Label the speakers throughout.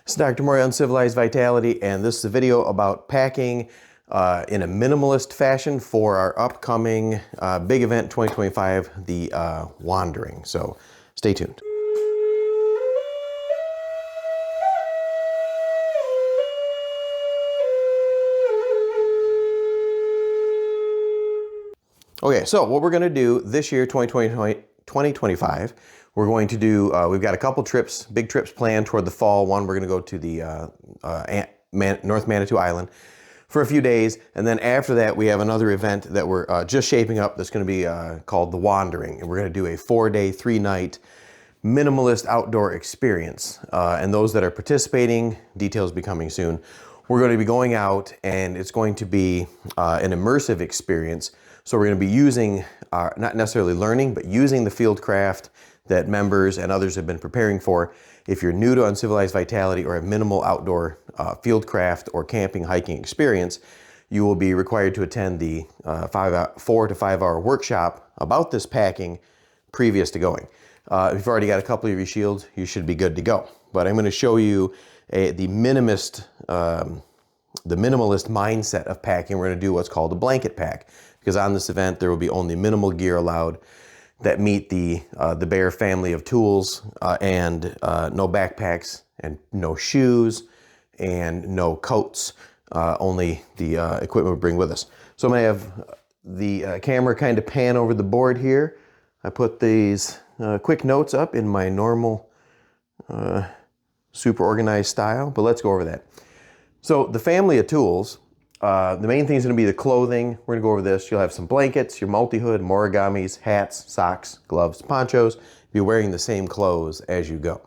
Speaker 1: It's Dr. Maury, Uncivilized Vitality, and this is a video about packing in a minimalist fashion for our upcoming big event 2025, the Wandering. So stay tuned. Okay, so what we're going to do this year, 2025, we're going to do, we've got a couple trips, big trips planned toward the fall. One, we're going to go to the North Manitou Island for a few days. And then after that, we have another event that we're just shaping up that's going to be called the Wandering. And we're going to do a 4-day, 3-night minimalist outdoor experience. And those that are participating, details be coming soon. We're going to be going out and it's going to be an immersive experience. So we're going to be using, not necessarily learning, but using the Fieldcraft that members and others have been preparing for. If you're new to Uncivilized Vitality or have minimal outdoor Fieldcraft or camping, hiking experience, you will be required to attend the 4 to 5 hour workshop about this packing previous to going. If you've already got a couple of your shields, you should be good to go. But I'm going to show you the minimalist mindset of packing. We're going to do what's called a blanket pack, because on this event there will be only minimal gear allowed that meet the Bear family of tools, and no backpacks and no shoes and no coats, only the equipment we bring with us. So I'm going to have the camera kind of pan over the board here. I put these quick notes up in my normal super organized style, but let's go over that. So the family of tools, the main thing is going to be the clothing. We're going to go over this. You'll have some blankets, your multi-hood, morigamis, hats, socks, gloves, ponchos. You'll be wearing the same clothes as you go,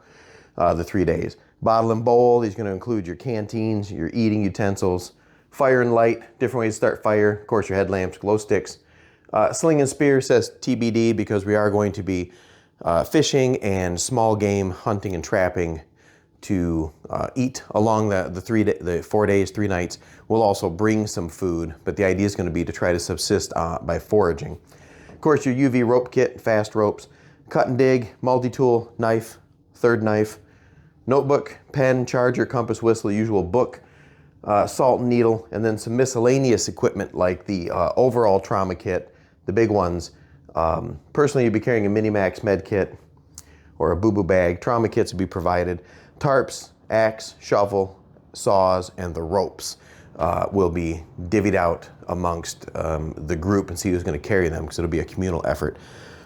Speaker 1: the 3 days. Bottle and bowl, these are going to include your canteens, your eating utensils, fire and light, different ways to start fire, of course your headlamps, glow sticks. Sling and spear says TBD because we are going to be fishing and small game hunting and trapping to eat along the 4 days, 3 nights. We'll also bring some food, but the idea is going to be to try to subsist by foraging. Of course, your UV rope kit, fast ropes, cut and dig, multi-tool, knife, third knife, notebook, pen, charger, compass, whistle, usual book, salt and needle, and then some miscellaneous equipment like the overall trauma kit, the big ones. Personally, you'd be carrying a Minimax med kit or a boo-boo bag. Trauma kits would be provided. Tarps, axe, shovel, saws, and the ropes will be divvied out amongst the group and see who's going to carry them, because it'll be a communal effort.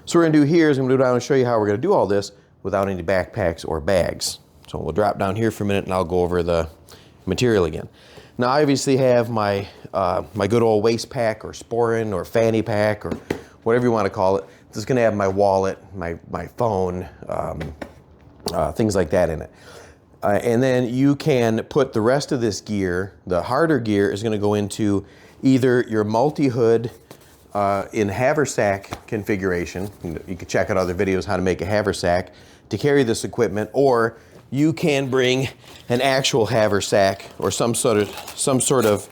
Speaker 1: So what we're going to do here is I'm going to go down and show you how we're going to do all this without any backpacks or bags. So we'll drop down here for a minute and I'll go over the material again. Now I obviously have my my good old waist pack or sporin or fanny pack or whatever you want to call it. This is going to have my wallet, my phone, things like that in it. And then you can put the rest of this gear, the harder gear is going to go into either your multi-hood in haversack configuration. You can check out other videos how to make a haversack to carry this equipment, or you can bring an actual haversack or some sort of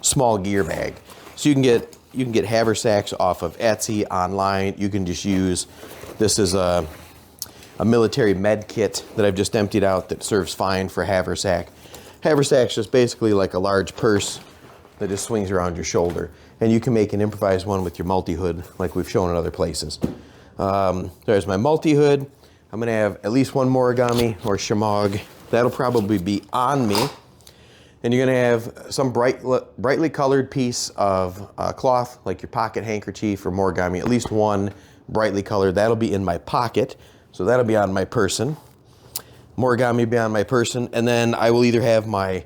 Speaker 1: small gear bag. So you can get haversacks off of Etsy, online. You can just use, this is a military med kit that I've just emptied out that serves fine for haversack. Haversack's just basically like a large purse that just swings around your shoulder. And you can make an improvised one with your multi-hood like we've shown in other places. There's my multi-hood. I'm going to have at least one morigami or shamog. That'll probably be on me. And you're going to have some brightly colored piece of cloth, like your pocket handkerchief or morigami, at least one brightly colored. That'll be in my pocket. So that'll be on my person. Morigami will be on my person. And then I will either have my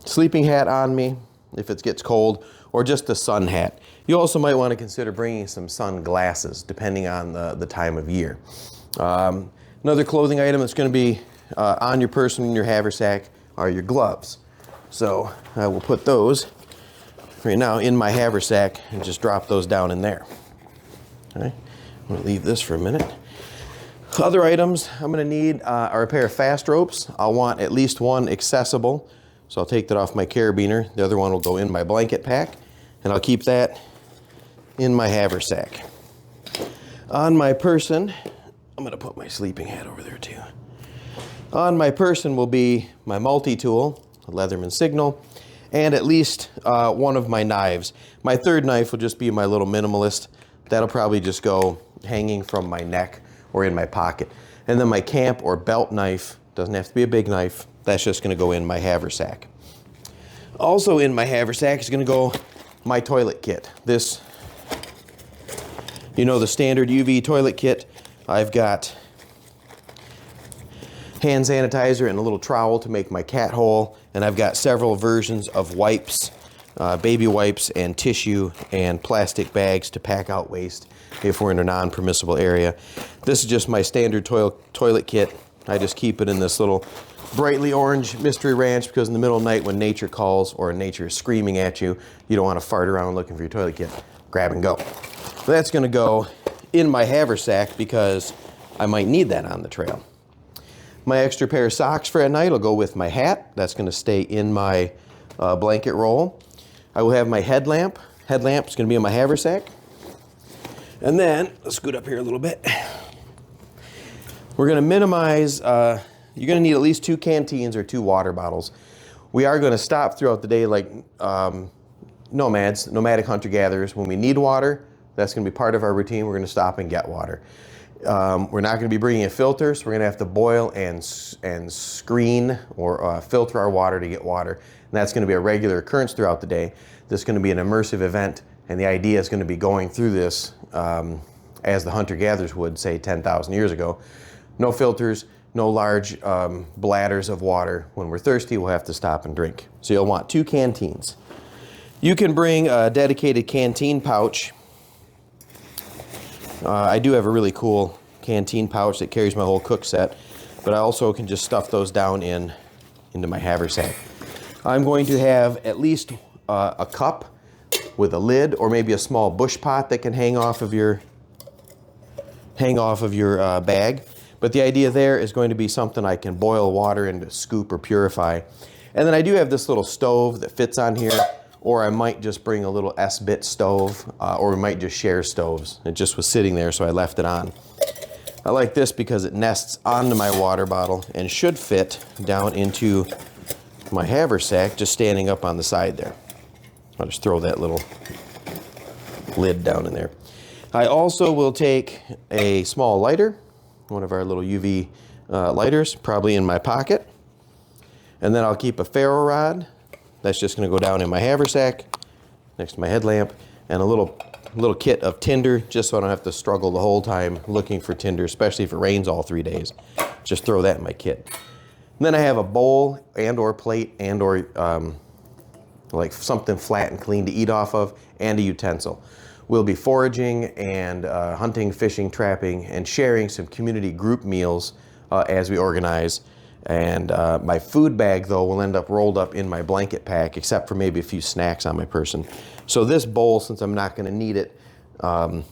Speaker 1: sleeping hat on me if it gets cold, or just a sun hat. You also might want to consider bringing some sunglasses depending on the time of year. Another clothing item that's going to be on your person in your haversack are your gloves. So I will put those right now in my haversack and just drop those down in there. Okay. I'm going to leave this for a minute. Other items I'm going to need are a pair of fast ropes. I'll want at least one accessible, so I'll take that off my carabiner. The other one will go in my blanket pack, and I'll keep that in my haversack. On my person, I'm going to put my sleeping hat over there too. On my person will be my multi-tool, a Leatherman Signal, and at least one of my knives. My third knife will just be my little minimalist. That'll probably just go hanging from my neck or in my pocket. And then my camp or belt knife, doesn't have to be a big knife, that's just gonna go in my haversack. Also in my haversack is gonna go my toilet kit. This, you know, the standard UV toilet kit. I've got hand sanitizer and a little trowel to make my cat hole, and I've got several versions of wipes, baby wipes and tissue and plastic bags to pack out waste if we're in a non-permissible area. This is just my standard toilet kit. I just keep it in this little brightly orange Mystery Ranch because in the middle of the night when nature calls or nature is screaming at you, you don't want to fart around looking for your toilet kit. Grab and go. So that's going to go in my haversack because I might need that on the trail. My extra pair of socks for at night will go with my hat. That's going to stay in my blanket roll. I will have my headlamp. Headlamp is going to be in my haversack. And then, let's scoot up here a little bit. We're going to minimize, you're going to need at least 2 canteens or 2 water bottles. We are going to stop throughout the day like nomads, nomadic hunter-gatherers. When we need water, that's going to be part of our routine. We're going to stop and get water. We're not going to be bringing in filters. We're going to have to boil and screen or filter our water to get water. And that's going to be a regular occurrence throughout the day. This is going to be an immersive event, and the idea is going to be going through this as the hunter-gatherers would, say, 10,000 years ago. No filters, no large bladders of water. When we're thirsty, we'll have to stop and drink. So you'll want 2 canteens. You can bring a dedicated canteen pouch. I do have a really cool canteen pouch that carries my whole cook set, but I also can just stuff those down into my haversack. I'm going to have at least a cup with a lid or maybe a small bush pot that can hang off of your bag. But the idea there is going to be something I can boil water in to scoop or purify. And then I do have this little stove that fits on here, or I might just bring a little S-bit stove, or we might just share stoves. It just was sitting there, so I left it on. I like this because it nests onto my water bottle and should fit down into my haversack, just standing up on the side there. I'll just throw that little lid down in there. I also will take a small lighter, one of our little UV lighters, probably in my pocket. And then I'll keep a ferro rod. That's just going to go down in my haversack next to my headlamp, and a little kit of tinder, just so I don't have to struggle the whole time looking for tinder, especially if it rains all 3 days. Just throw that in my kit. And then I have a bowl and or plate and or like something flat and clean to eat off of, and a utensil. We'll be foraging and hunting, fishing, trapping, and sharing some community group meals as we organize. And my food bag, though, will end up rolled up in my blanket pack, except for maybe a few snacks on my person. So this bowl, since I'm not going to need it, it's not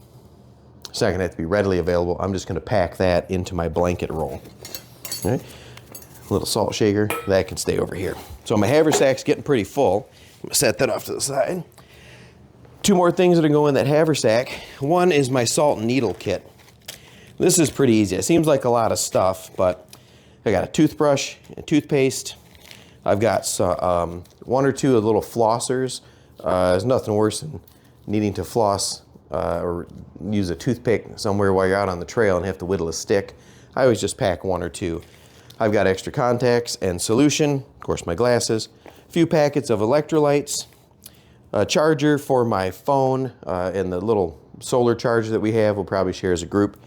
Speaker 1: going to have to be readily available. I'm just going to pack that into my blanket roll. All right. A little salt shaker, that can stay over here. So my haversack's getting pretty full. I'm going to set that off to the side. 2 more things that are going in that haversack. One is my salt and needle kit. This is pretty easy. It seems like a lot of stuff, but I got a toothbrush and toothpaste. I've got 1 or 2 of little flossers. There's nothing worse than needing to floss or use a toothpick somewhere while you're out on the trail and have to whittle a stick. I always just pack 1 or 2. I've got extra contacts and solution, of course my glasses, a few packets of electrolytes, a charger for my phone, and the little solar charger that we have we'll probably share as a group.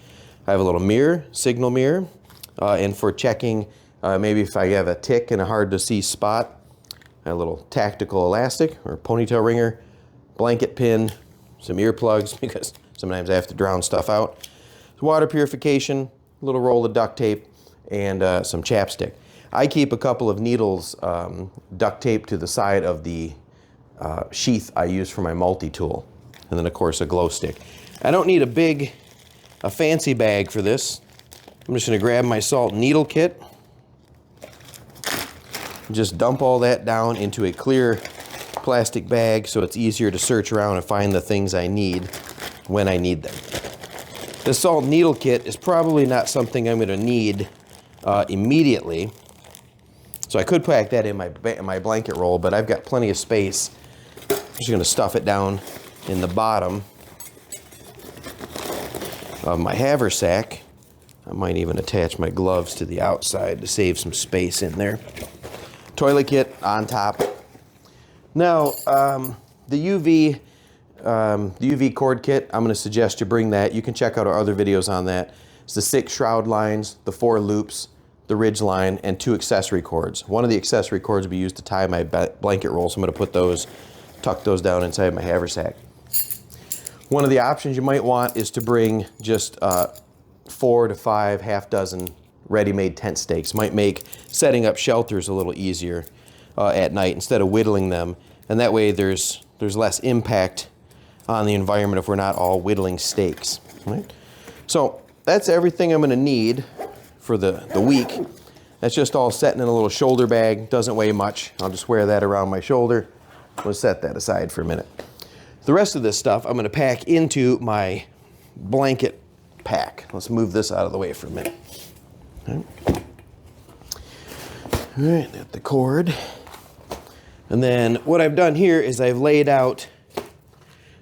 Speaker 1: I have a little mirror, signal mirror, and for checking maybe if I have a tick in a hard to see spot, a little tactical elastic or ponytail ringer, blanket pin, some earplugs because sometimes I have to drown stuff out, water purification, a little roll of duct tape, and some chapstick. I keep a couple of needles duct taped to the side of the sheath I use for my multi-tool, and then of course a glow stick. I don't need a fancy bag for this. I'm just going to grab my salt and needle kit, just dump all that down into a clear plastic bag so it's easier to search around and find the things I need when I need them. The salt and needle kit is probably not something I'm going to need immediately. So I could pack that in my blanket roll, but I've got plenty of space. I'm just going to stuff it down in the bottom of my haversack. I might even attach my gloves to the outside to save some space in there. Toilet kit on top. Now, the UV cord kit, I'm going to suggest you bring that. You can check out our other videos on that. It's the 6 shroud lines, the 4 loops, the ridge line, and 2 accessory cords. One of the accessory cords will be used to tie my blanket roll, so I'm going to put tuck those down inside my haversack. One of the options you might want is to bring just 4 to 5 half dozen ready-made tent stakes. Might make setting up shelters a little easier at night instead of whittling them, and that way there's less impact on the environment if we're not all whittling stakes. Right? So that's everything I'm going to need for the week. That's just all set in a little shoulder bag. Doesn't weigh much. I'll just wear that around my shoulder. We'll set that aside for a minute. The rest of this stuff I'm going to pack into my blanket pack. Let's move this out of the way for a minute. All right, got the cord. And then what I've done here is I've laid out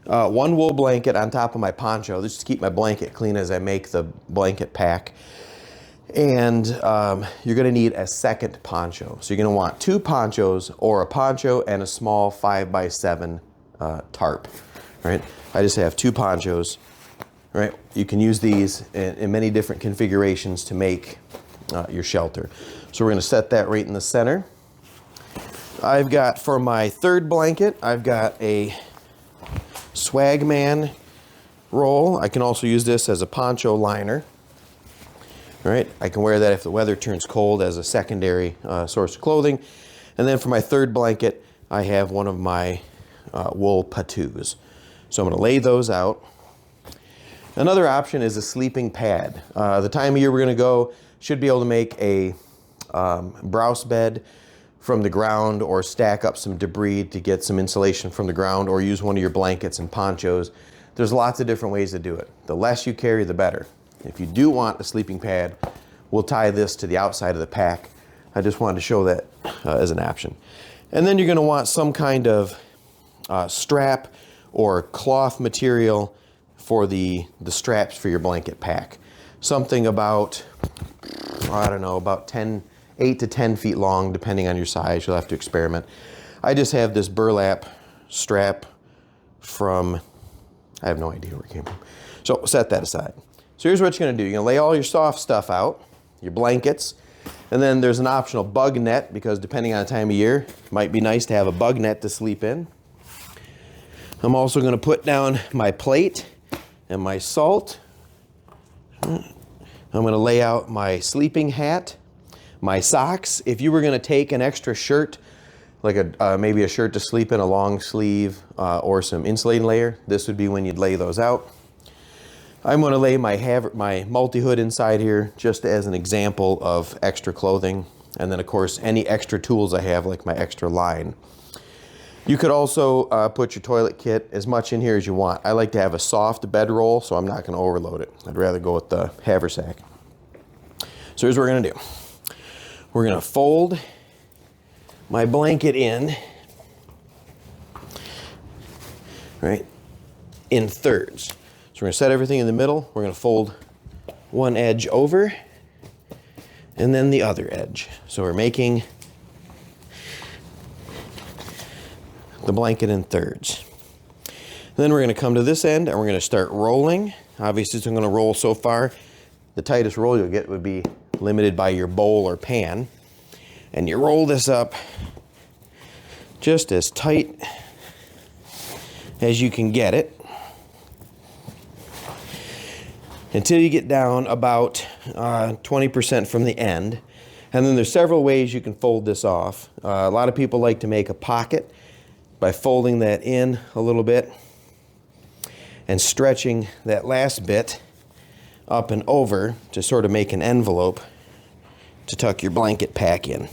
Speaker 1: 1 wool blanket on top of my poncho. This is to keep my blanket clean as I make the blanket pack. And you're going to need a second poncho. So you're going to want 2 ponchos, or a poncho and a small 5x7 tarp. Right? I just have 2 ponchos. Right? You can use these in many different configurations to make your shelter. So we're going to set that right in the center. I've got, for my 3rd blanket, I've got a Swagman roll. I can also use this as a poncho liner. All right, I can wear that if the weather turns cold as a secondary source of clothing. And then for my 3rd blanket, I have one of my wool patoos. So I'm going to lay those out. Another option is a sleeping pad. The time of year we're going to go, should be able to make a browse bed from the ground, or stack up some debris to get some insulation from the ground, or use one of your blankets and ponchos. There's lots of different ways to do it. The less you carry, the better. If you do want a sleeping pad, we'll tie this to the outside of the pack. I just wanted to show that as an option. And then you're going to want some kind of strap or cloth material for the straps for your blanket pack. Something about, I don't know, about 8 to 10 feet long, depending on your size. You'll have to experiment. I just have this burlap strap from, I have no idea where it came from. So set that aside. So here's what you're going to do. You're going to lay all your soft stuff out, your blankets, and then there's an optional bug net, because depending on the time of year, it might be nice to have a bug net to sleep in. I'm also going to put down my plate and my salt. I'm going to lay out my sleeping hat, my socks. If you were going to take an extra shirt, like maybe a shirt to sleep in, a long sleeve, or some insulating layer, this would be when you'd lay those out. I'm going to lay my multi-hood inside here just as an example of extra clothing. And then, of course, any extra tools I have, like my extra line. You could also put your toilet kit as much in here as you want. I like to have a soft bedroll, so I'm not going to overload it. I'd rather go with the haversack. So here's what we're going to do. We're going to fold my blanket in, right, in thirds. So we're going to set everything in the middle. We're going to fold one edge over and then the other edge. So we're making the blanket in thirds. Then we're going to come to this end and we're going to start rolling. Obviously, it's going to roll so far. The tightest roll you'll get would be limited by your bowl or pan. And you roll this up just as tight as you can get it, until you get down about 20% from the end. And then there's several ways you can fold this off. A lot of people like to make a pocket by folding that in a little bit and stretching that last bit up and over to sort of make an envelope to tuck your blanket pack in.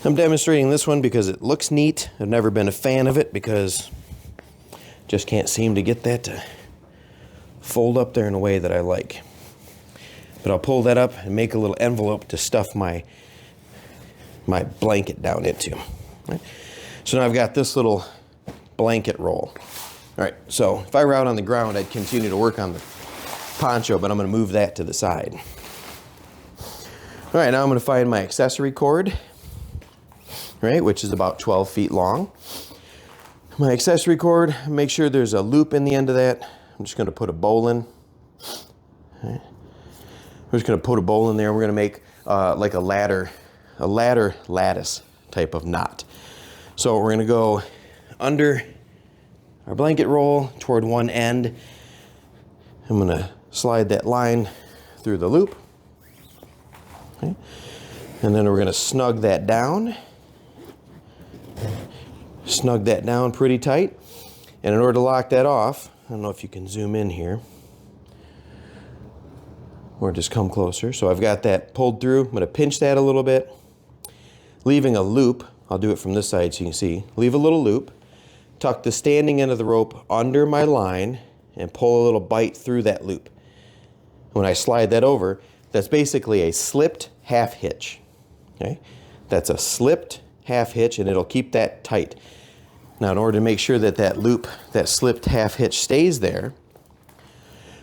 Speaker 1: I'm demonstrating this one because it looks neat. I've never been a fan of it because just can't seem to get that to fold up there in a way that I like. But I'll pull that up and make a little envelope to stuff my blanket down into. Right? So now I've got this little blanket roll. All right, so if I were out on the ground, I'd continue to work on the poncho, but I'm going to move that to the side. All right, now I'm going to find my accessory cord, right, which is about 12 feet long. My accessory cord, make sure there's a loop in the end of that. I'm just going to put a bowl in. Okay. We're just going to put a bowl in there. We're going to make like a ladder lattice type of knot. So we're going to go under our blanket roll toward one end. I'm going to slide that line through the loop. Okay. And then we're going to snug that down. Snug that down pretty tight. And in order to lock that off, I don't know if you can zoom in here, or just come closer. So I've got that pulled through. I'm going to pinch that a little bit, leaving a loop. I'll do it from this side so you can see. Leave a little loop, tuck the standing end of the rope under my line, and pull a little bite through that loop. When I slide that over, that's basically a slipped half hitch. Okay? That's a slipped half hitch, and it'll keep that tight. Now, in order to make sure that that loop, that slipped half hitch stays there,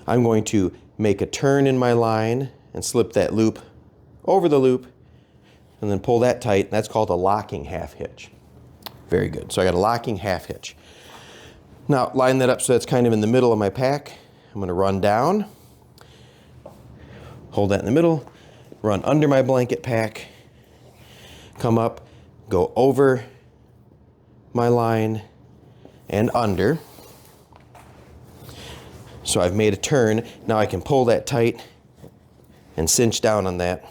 Speaker 1: I'm going to make a turn in my line and slip that loop over the loop and then pull that tight. That's called a locking half hitch. Very good. So I got a locking half hitch. Now line that up so that's kind of in the middle of my pack. I'm going to run down, hold that in the middle, run under my blanket pack, come up, go over my line and under. So I've made a turn. Now I can pull that tight and cinch down on that.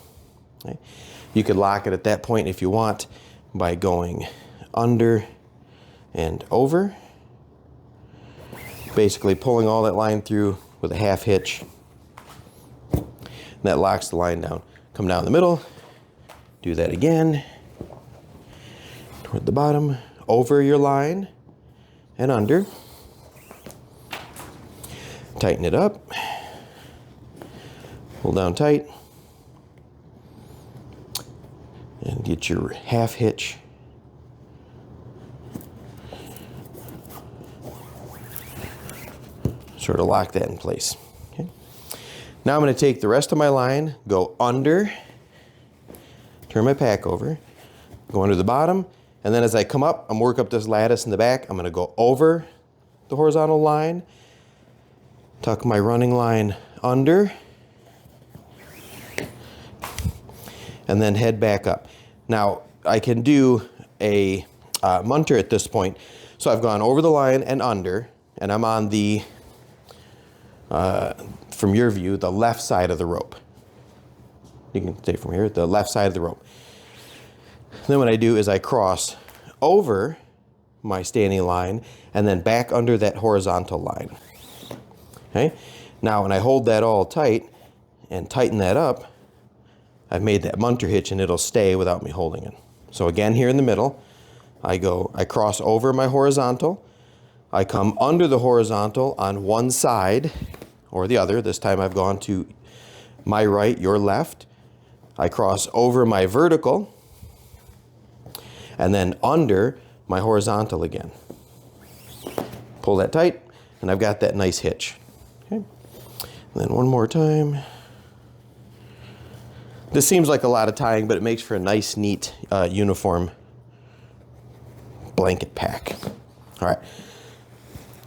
Speaker 1: Okay. You could lock it at that point if you want by going under and over. Basically pulling all that line through with a half hitch. And that locks the line down. Come down the middle, do that again. Toward the bottom, over your line and under. Tighten it up, pull down tight, and get your half hitch. Sort of lock that in place. Okay. Now I'm going to take the rest of my line, go under, turn my pack over, go under the bottom, and then as I come up, I'm work up this lattice in the back. I'm going to go over the horizontal line, tuck my running line under, and then head back up. Now, I can do a munter at this point. So I've gone over the line and under, and I'm on the, from your view, the left side of the rope. You can stay from here, the left side of the rope. Then what I do is I cross over my standing line and then back under that horizontal line. Okay? Now when I hold that all tight and tighten that up, I've made that munter hitch and it'll stay without me holding it. So again, here in the middle, I cross over my horizontal, I come under the horizontal on one side or the other. This time I've gone to my right, your left. I cross over my vertical and then under my horizontal again. Pull that tight and I've got that nice hitch. Okay. And then one more time. This seems like a lot of tying, but it makes for a nice, neat, uniform blanket pack. All right.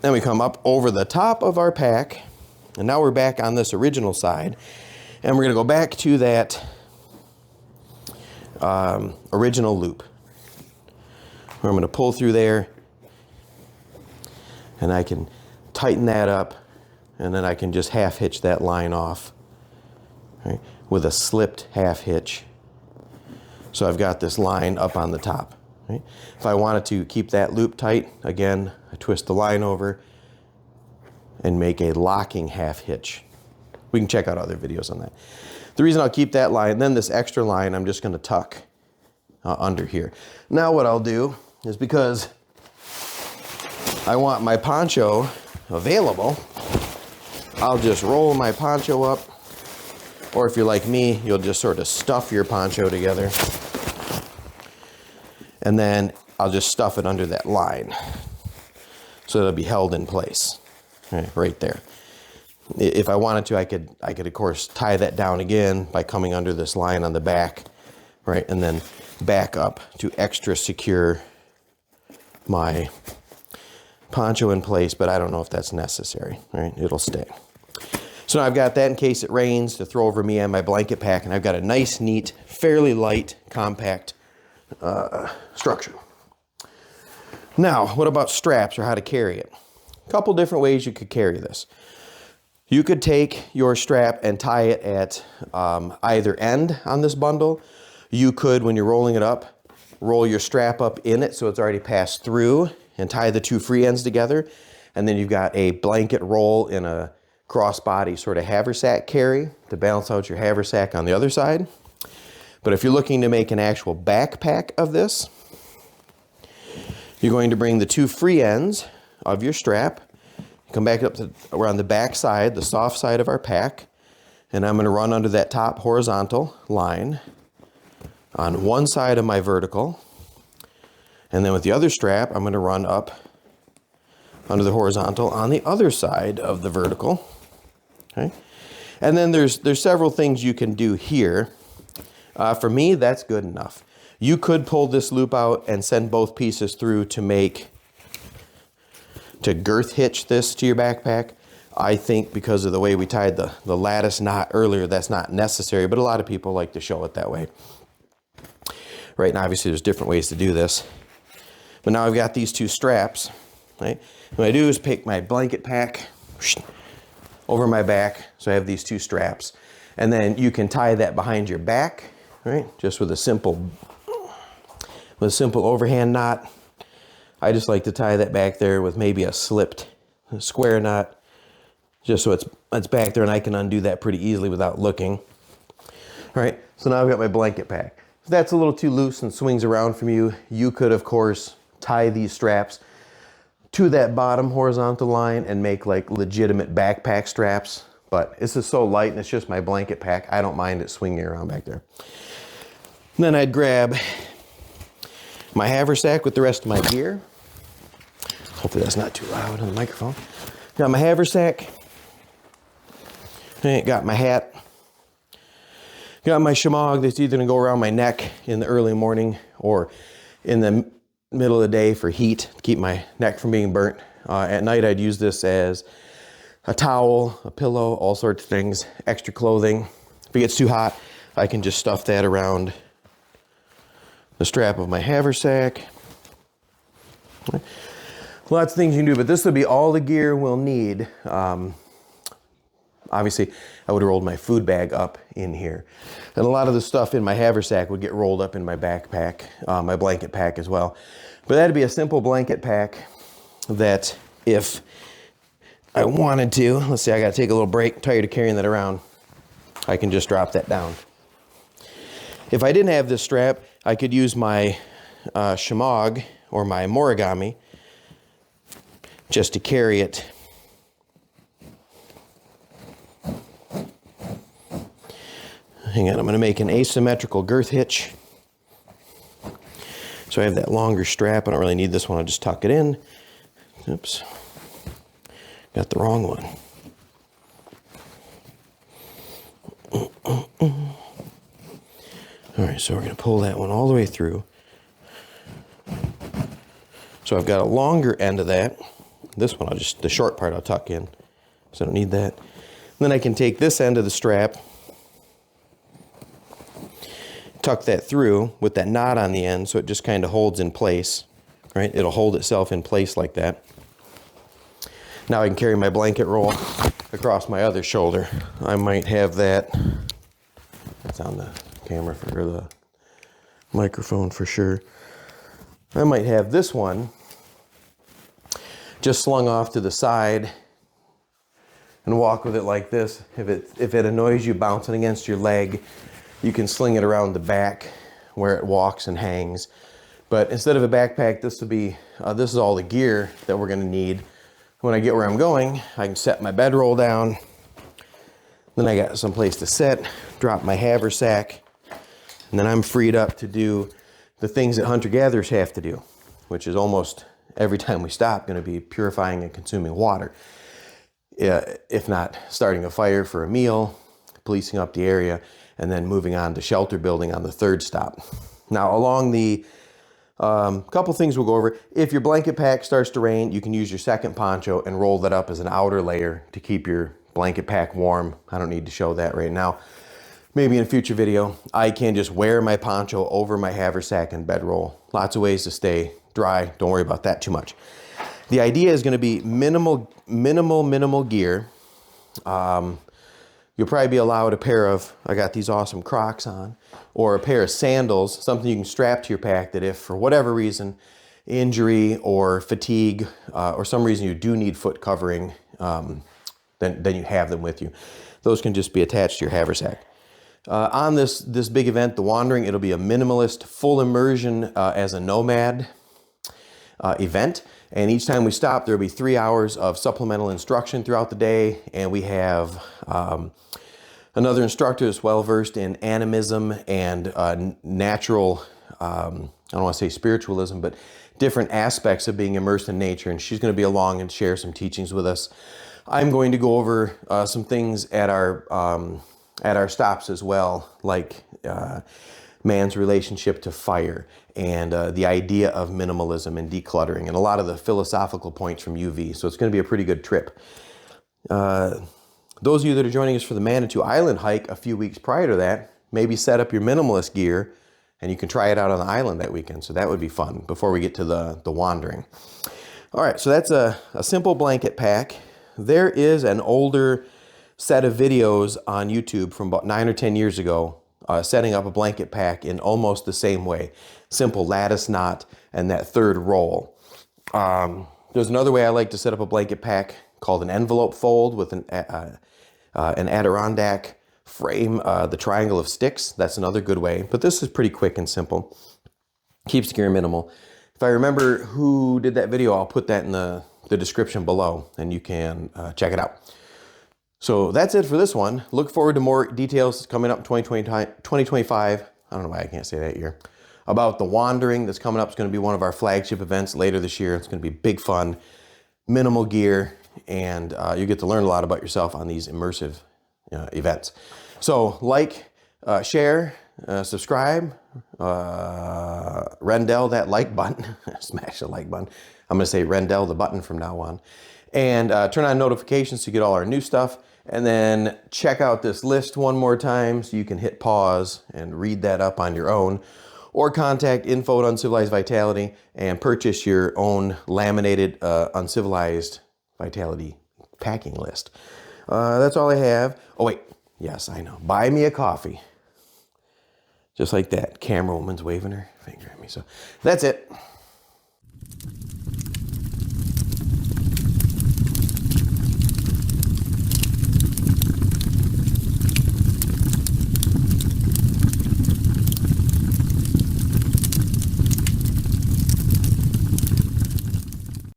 Speaker 1: Then we come up over the top of our pack, and now we're back on this original side, and we're going to go back to that original loop. Where I'm going to pull through there, and I can tighten that up, and then I can just half hitch that line off. Right, with a slipped half hitch. So I've got this line up on the top. Right? If I wanted to keep that loop tight, again, I twist the line over and make a locking half hitch. We can check out other videos on that. The reason I'll keep that line, then this extra line, I'm just going to tuck under here. Now what I'll do is, because I want my poncho available, I'll just roll my poncho up Or if you're like me, you'll just sort of stuff your poncho together. And then I'll just stuff it under that line. So it'll be held in place, right there. If I wanted to, I could of course tie that down again by coming under this line on the back, right? And then back up to extra secure my poncho in place, but I don't know if that's necessary, right? It'll stay. So now I've got that in case it rains to throw over me and my blanket pack, and I've got a nice, neat, fairly light, compact structure. Now, what about straps or how to carry it? A couple different ways you could carry this. You could take your strap and tie it at either end on this bundle. You could, when you're rolling it up, roll your strap up in it so it's already passed through and tie the two free ends together. And then you've got a blanket roll in a crossbody sort of haversack carry to balance out your haversack on the other side. But if you're looking to make an actual backpack of this, you're going to bring the two free ends of your strap, come back up to around the back side, the soft side of our pack, and I'm going to run under that top horizontal line on one side of my vertical, and then with the other strap, I'm going to run up under the horizontal on the other side of the vertical. Okay, and then there's several things you can do here. For me, that's good enough. You could pull this loop out and send both pieces through to girth hitch this to your backpack. I think because of the way we tied the lattice knot earlier, that's not necessary, but a lot of people like to show it that way. Right, and obviously there's different ways to do this. But now I've got these two straps, right? What I do is pick my blanket pack over my back, so I have these two straps. And then you can tie that behind your back, right? Just with a simple overhand knot. I just like to tie that back there with maybe a slipped square knot, just so it's back there and I can undo that pretty easily without looking. All right, so now I've got my blanket pack. If that's a little too loose and swings around from you, you could, of course, tie these straps to that bottom horizontal line and make like legitimate backpack straps. But this is so light and it's just my blanket pack, I don't mind it swinging around back there. And then I'd grab my haversack with the rest of my gear. Hopefully that's not too loud on the microphone. Got my haversack. Got my hat. Got my shemagh that's either gonna go around my neck in the early morning or in the middle of the day for heat, to keep my neck from being burnt. At night I'd use this as a towel, a pillow, all sorts of things, extra clothing. If it gets too hot, I can just stuff that around the strap of my haversack. Lots of things you can do, but this would be all the gear we'll need. Obviously, I would have rolled my food bag up in here. And a lot of the stuff in my haversack would get rolled up in my backpack, my blanket pack as well. But that'd be a simple blanket pack that if I wanted to, let's say I gotta take a little break, tired of carrying that around, I can just drop that down. If I didn't have this strap, I could use my shemagh or my origami just to carry it. Hang on, I'm going to make an asymmetrical girth hitch. So I have that longer strap. I don't really need this one. I'll just tuck it in. Oops. Got the wrong one. All right, so we're going to pull that one all the way through. So I've got a longer end of that. This one, the short part I'll tuck in, so I don't need that. And then I can take this end of the strap, tuck that through with that knot on the end so it just kind of holds in place, right? It'll hold itself in place like that. Now I can carry my blanket roll across my other shoulder. I might have that, that's on the camera or the microphone for sure. I might have this one just slung off to the side and walk with it like this. If it annoys you bouncing against your leg, you can sling it around the back where it walks and hangs. But instead of a backpack, this is all the gear that we're gonna need. When I get where I'm going, I can set my bedroll down, Then I got some place to sit, drop my haversack, and then I'm freed up to do the things that hunter-gatherers have to do, which is almost every time we stop going to be purifying and consuming water. If not starting a fire for a meal, policing up the area, and then moving on to shelter building on the third stop. Now along the couple things we'll go over. If your blanket pack starts to rain, you can use your second poncho and roll that up as an outer layer to keep your blanket pack warm. I don't need to show that right now. Maybe in a future video. I can just wear my poncho over my haversack and bedroll. Lots of ways to stay dry. Don't worry about that too much. The idea is going to be minimal gear. You'll probably be allowed a pair of, I got these awesome Crocs on, or a pair of sandals, something you can strap to your pack that if for whatever reason, injury or fatigue, or some reason you do need foot covering, then you have them with you. Those can just be attached to your haversack. On this big event, The Wandering, it'll be a minimalist, full immersion as a nomad event. And each time we stop, there'll be 3 hours of supplemental instruction throughout the day. And we have another instructor that's well-versed in animism and natural, I don't want to say spiritualism, but different aspects of being immersed in nature. And she's going to be along and share some teachings with us. I'm going to go over some things at our stops as well, like man's relationship to fire and the idea of minimalism and decluttering and a lot of the philosophical points from UV. So it's going to be a pretty good trip. Those of you that are joining us for the Manitou Island hike a few weeks prior to that, maybe set up your minimalist gear and you can try it out on the island that weekend. So that would be fun before we get to the Wandering. All right, so that's a simple blanket pack. There is an older set of videos on YouTube from about 9 or 10 years ago setting up a blanket pack in almost the same way. Simple lattice knot and that third roll. There's another way I like to set up a blanket pack called an envelope fold with an Adirondack frame, the triangle of sticks. That's another good way, but this is pretty quick and simple. Keeps gear minimal. If I remember who did that video, I'll put that in the description below and you can check it out. So that's it for this one. Look forward to more details coming up in 2025. I don't know why I can't say that year. About The Wandering that's coming up. It's going to be one of our flagship events later this year. It's going to be big fun, minimal gear, and you get to learn a lot about yourself on these immersive events. So like, share, subscribe, Rendell that like button, smash the like button. I'm going to say Rendell the button from now on. And turn on notifications to get all our new stuff. And then check out this list one more time so you can hit pause and read that up on your own. Or contact info at Uncivilized Vitality and purchase your own laminated Uncivilized Vitality packing list. That's all I have. Oh wait, yes, I know. Buy me a coffee. Just like that. Camera woman's waving her finger at me. So that's it.